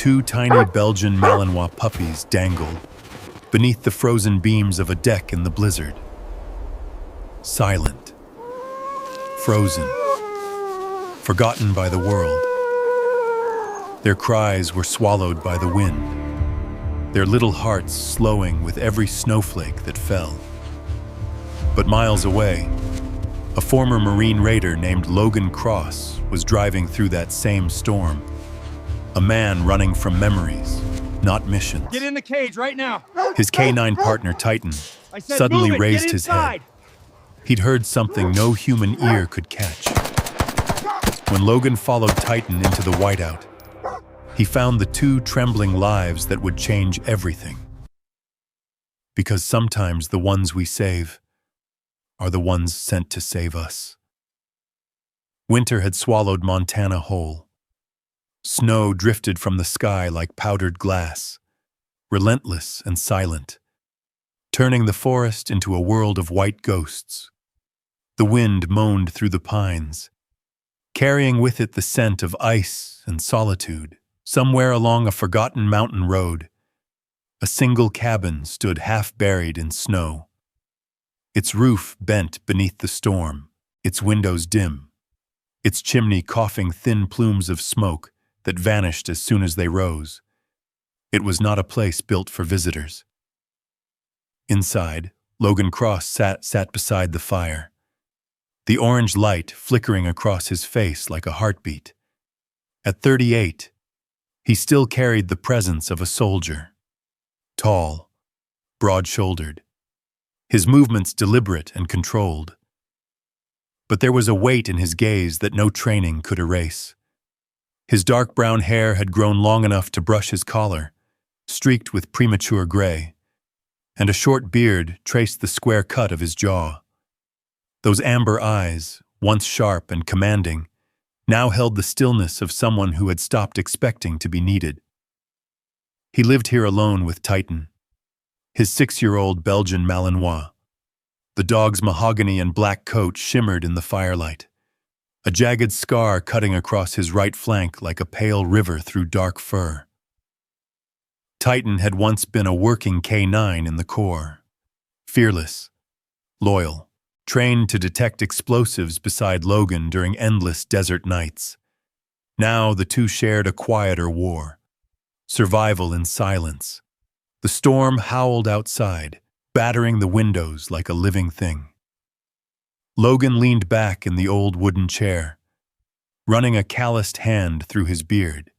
two tiny Belgian Malinois puppies dangled beneath the frozen beams of a deck in the blizzard. Silent, frozen, forgotten by the world. Their cries were swallowed by the wind, their little hearts slowing with every snowflake that fell. But miles away, a former Marine raider named Logan Cross was driving through that same storm. A man running from memories, not missions. Get in the cage right now. His canine partner, Titan, suddenly raised his head. He'd heard something no human ear could catch. When Logan followed Titan into the whiteout, he found the two trembling lives that would change everything. Because sometimes the ones we save are the ones sent to save us. Winter had swallowed Montana whole. Snow drifted from the sky like powdered glass, relentless and silent, turning the forest into a world of white ghosts. The wind moaned through the pines, carrying with it the scent of ice and solitude. Somewhere along a forgotten mountain road, a single cabin stood half-buried in snow. Its roof bent beneath the storm, its windows dim, its chimney coughing thin plumes of smoke that vanished as soon as they rose. It was not a place built for visitors. Inside, Logan Cross sat beside the fire, the orange light flickering across his face like a heartbeat. At 38, he still carried the presence of a soldier, tall, broad-shouldered, his movements deliberate and controlled. But there was a weight in his gaze that no training could erase. His dark brown hair had grown long enough to brush his collar, streaked with premature gray, and a short beard traced the square cut of his jaw. Those amber eyes, once sharp and commanding, now held the stillness of someone who had stopped expecting to be needed. He lived here alone with Titan, his 6-year-old Belgian Malinois. The dog's mahogany and black coat shimmered in the firelight, a jagged scar cutting across his right flank like a pale river through dark fur. Titan had once been a working canine in the Corps, fearless, loyal, trained to detect explosives beside Logan during endless desert nights. Now the two shared a quieter war, survival in silence. The storm howled outside, battering the windows like a living thing. Logan leaned back in the old wooden chair, running a calloused hand through his beard.